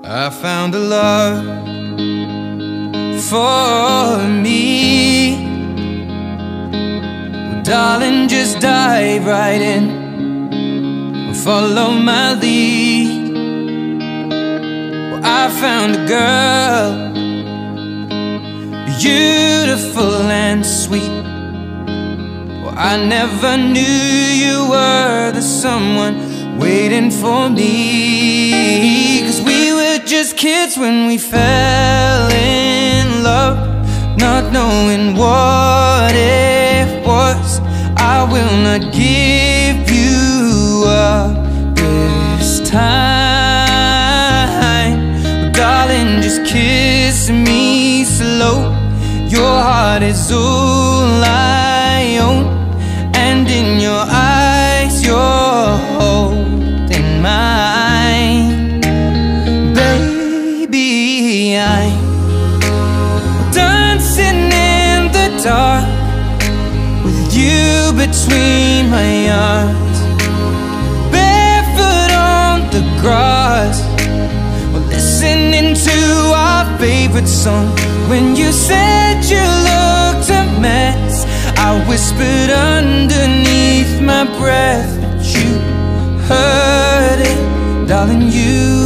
I found a love for me. Well, darling, just dive right in, follow my lead. Well, I found a girl, beautiful and sweet. Well, I never knew you were the someone waiting for me. 'Cause we were just kids when we fell in love, not knowing what it was. I will not give you up this time. But darling, just kiss me slow. Your heart is all I own, and in your eyes you're holding mine. Baby, I'm dancing in the dark with you between my arms, barefoot on the grass. We're listening to our favorite song. When you said you looked a mess, I whispered underneath my breath, but you heard it, darling, you